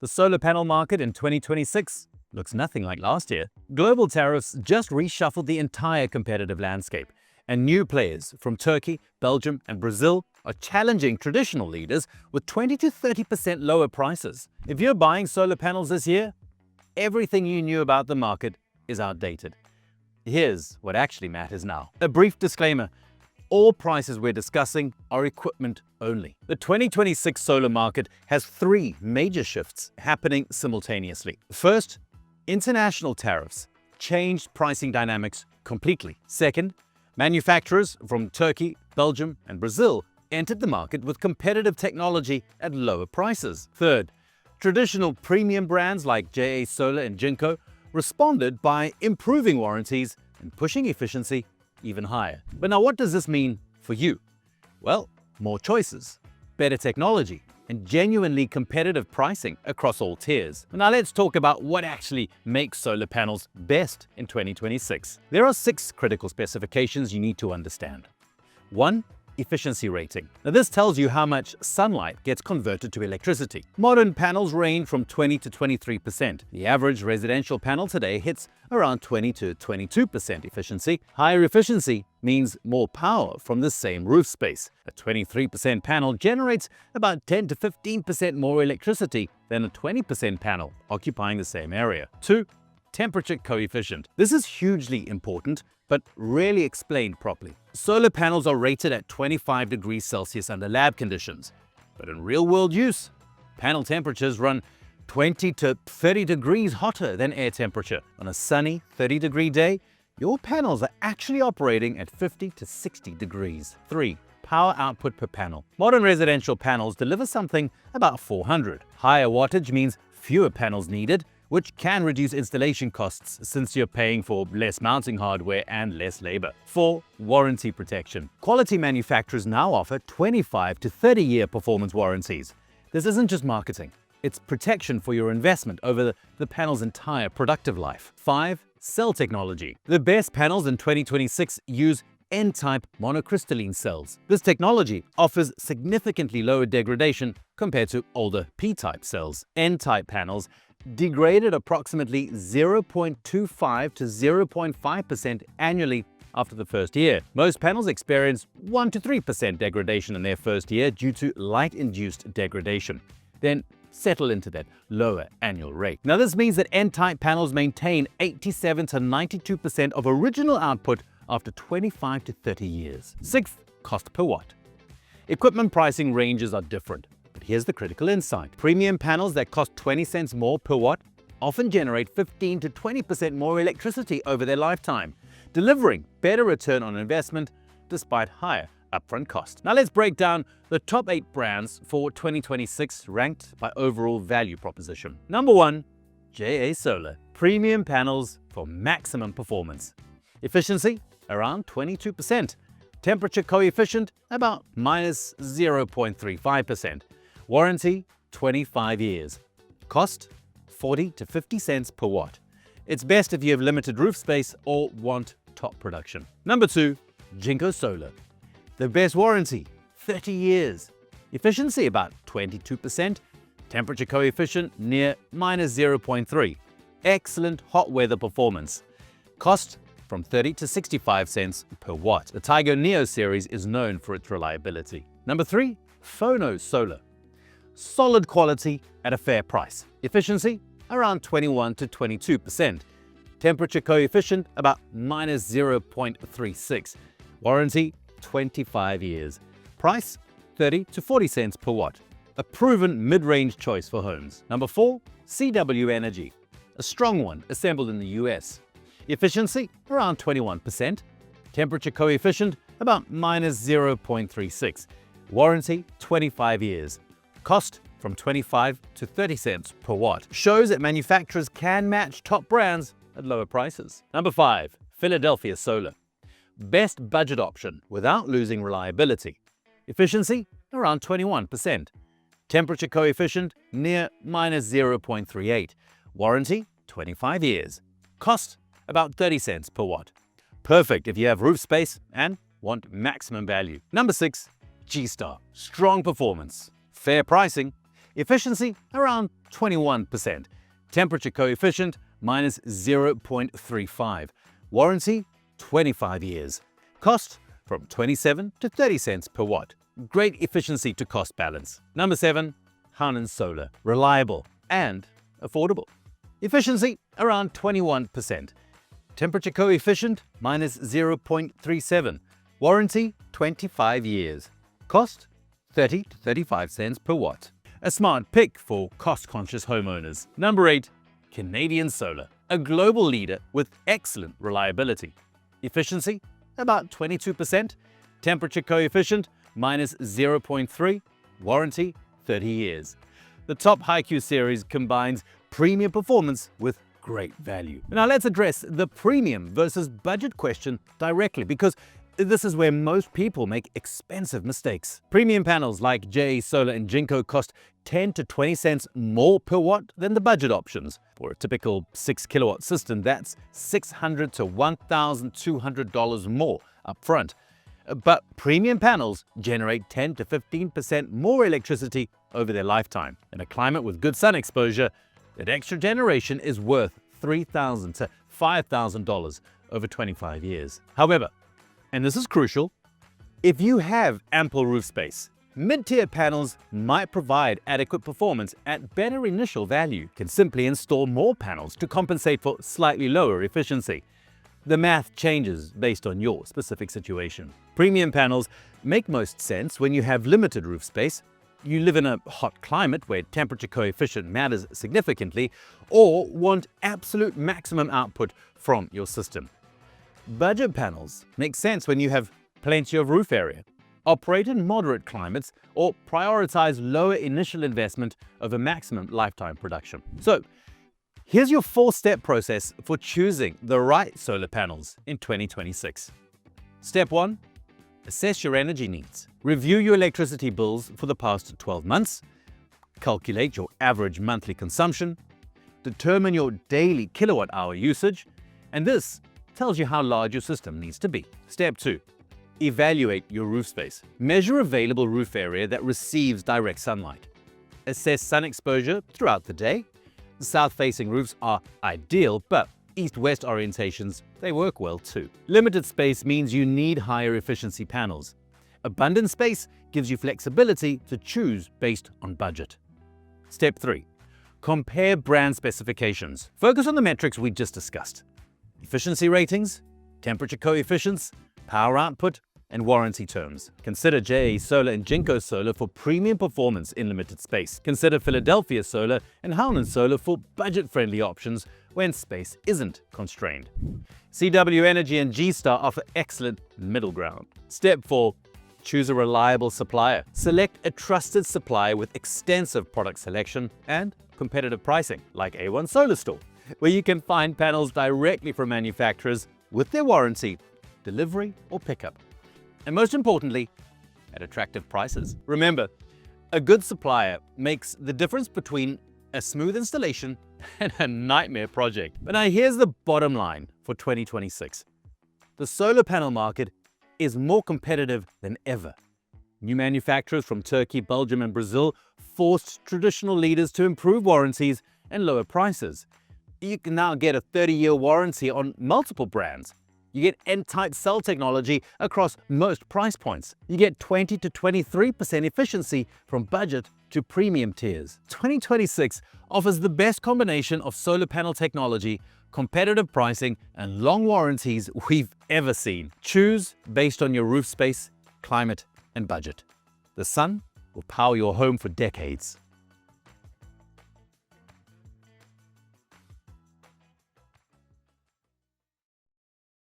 The solar panel market in 2026 looks nothing like last year. Global tariffs just reshuffled the entire competitive landscape, and new players from Turkey, Belgium, and Brazil are challenging traditional leaders with 20 to 30% lower prices. If you're buying solar panels this year, everything you knew about the market is outdated. Here's what actually matters now. A brief disclaimer. All prices we're discussing are equipment only. The 2026 solar market has three major shifts happening simultaneously. First, international tariffs changed pricing dynamics completely. Second, manufacturers from Turkey, Belgium, and Brazil entered the market with competitive technology at lower prices. Third, traditional premium brands like JA Solar and Jinko responded by improving warranties and pushing efficiency even higher. But now what does this mean for you? Well, more choices, better technology, and genuinely competitive pricing across all tiers. Now let's talk about what actually makes solar panels best in 2026. There are 6 critical specifications you need to understand. 1. Efficiency rating. Now this tells you how much sunlight gets converted to electricity. Modern panels range from 20 to 23%. The average residential panel today hits around 20 to 22% efficiency. Higher efficiency means more power from the same roof space. A 23% panel generates about 10 to 15% more electricity than a 20% panel occupying the same area. 2. Temperature coefficient. This is hugely important, but rarely explained properly. Solar panels are rated at 25 degrees Celsius under lab conditions, but in real-world use, panel temperatures run 20 to 30 degrees hotter than air temperature. On a sunny 30-degree day, your panels are actually operating at 50 to 60 degrees. 3. Power output per panel. Modern residential panels deliver something about 400. Higher wattage means fewer panels needed, which can reduce installation costs since you're paying for less mounting hardware and less labor. 4. Warranty protection. Quality manufacturers now offer 25 to 30-year performance warranties. This isn't just marketing. It's protection for your investment over the panel's entire productive life. 5. Cell technology. The best panels in 2026 use N-type monocrystalline cells. This technology offers significantly lower degradation compared to older P-type cells. N-type panels degraded approximately 0.25 to 0.5% annually after the first year. Most panels experience 1 to 3% degradation in their first year due to light-induced degradation, then settle into that lower annual rate. Now this means that N-type panels maintain 87 to 92% of original output after 25 to 30 years. 6th, cost per watt. Equipment pricing ranges are different. But here's the critical insight. Premium panels that cost 20 cents more per watt often generate 15 to 20% more electricity over their lifetime, delivering better return on investment despite higher upfront costs. Now let's break down the top 8 brands for 2026 ranked by overall value proposition. Number 1, JA Solar. Premium panels for maximum performance. Efficiency around 22%. Temperature coefficient about minus 0.35%. Warranty, 25 years. Cost, 40 to 50 cents per watt. It's best if you have limited roof space or want top production. Number 2, Jinko Solar. The best warranty, 30 years. Efficiency about 22%. Temperature coefficient near minus 0.3. Excellent hot weather performance. Cost, from 30 to 65 cents per watt. The Tigo Neo series is known for its reliability. Number 3, Phono Solar. Solid quality at a fair price. Efficiency around 21 to 22%. Temperature coefficient about minus 0.36. Warranty 25 years. Price 30 to 40 cents per watt. A proven mid-range choice for homes. Number 4, CW Energy. A strong one assembled in the US. Efficiency around 21%. Temperature coefficient about minus 0.36. Warranty 25 years. Cost from 25 to 30 cents per watt. Shows that manufacturers can match top brands at lower prices. Number 5, Philadelphia Solar. Best budget option without losing reliability. Efficiency around 21%. Temperature coefficient near minus 0.38. Warranty 25 years. Cost about 30 cents per watt. Perfect if you have roof space and want maximum value. Number 6, G-Star. Strong performance, fair pricing, Efficiency around 21%. Temperature coefficient minus 0.35. Warranty 25 years. Cost from 27 to 30 cents per watt. Great efficiency to cost balance. Number 7. Howden Solar. Reliable and affordable. Efficiency around 21%. Temperature coefficient minus 0.37. Warranty 25 years. Cost 30 to 35 cents per watt. A smart pick for cost-conscious homeowners. Number 8. Canadian Solar. A global leader with excellent reliability. Efficiency about 22%. Temperature coefficient minus 0.3. Warranty 30 years. The top HiQ series combines premium performance with great value. Now let's address the premium versus budget question directly, because this is where most people make expensive mistakes. Premium panels like JA Solar and Jinko cost 10 to 20 cents more per watt than the budget options. For a typical 6 kilowatt system, that's $600 to $1,200 more upfront. But premium panels generate 10 to 15% more electricity over their lifetime. In a climate with good sun exposure, that extra generation is worth $3,000 to $5,000 over 25 years. However, and this is crucial, if you have ample roof space, mid-tier panels might provide adequate performance at better initial value. You can simply install more panels to compensate for slightly lower efficiency. The math changes based on your specific situation. Premium panels make most sense when you have limited roof space, you live in a hot climate where temperature coefficient matters significantly, or want absolute maximum output from your system. Budget panels make sense when you have plenty of roof area, operate in moderate climates, or prioritize lower initial investment over maximum lifetime production. So, here's your 4-step process for choosing the right solar panels in 2026. Step 1. Assess your energy needs. Review your electricity bills for the past 12 months. Calculate your average monthly consumption. Determine your daily kilowatt-hour usage. And this tells you how large your system needs to be. Step 2. Evaluate your roof space. Measure available roof area that receives direct sunlight. Assess sun exposure throughout the day. South-facing roofs are ideal, but east-west orientations, they work well too. Limited space means you need higher efficiency panels. Abundant space gives you flexibility to choose based on budget. Step 3. Compare brand specifications. Focus on the metrics we just discussed. Efficiency ratings, temperature coefficients, power output, and warranty terms. Consider JA Solar and Jinko Solar for premium performance in limited space. Consider Philadelphia Solar and Howden Solar for budget-friendly options when space isn't constrained. CW Energy and G-Star offer excellent middle ground. Step 4. Choose a reliable supplier. Select a trusted supplier with extensive product selection and competitive pricing, like A1 Solar Store, where you can find panels directly from manufacturers with their warranty, delivery, or pickup. And most importantly, at attractive prices. Remember, a good supplier makes the difference between a smooth installation and a nightmare project. But now here's the bottom line for 2026. The solar panel market is more competitive than ever. New manufacturers from Turkey, Belgium, and Brazil forced traditional leaders to improve warranties and lower prices. You can now get a 30-year warranty on multiple brands. You get N-type cell technology across most price points. You get 20 to 23% efficiency from budget to premium tiers. 2026 offers the best combination of solar panel technology, competitive pricing, and long warranties we've ever seen. Choose based on your roof space, climate, and budget. The sun will power your home for decades.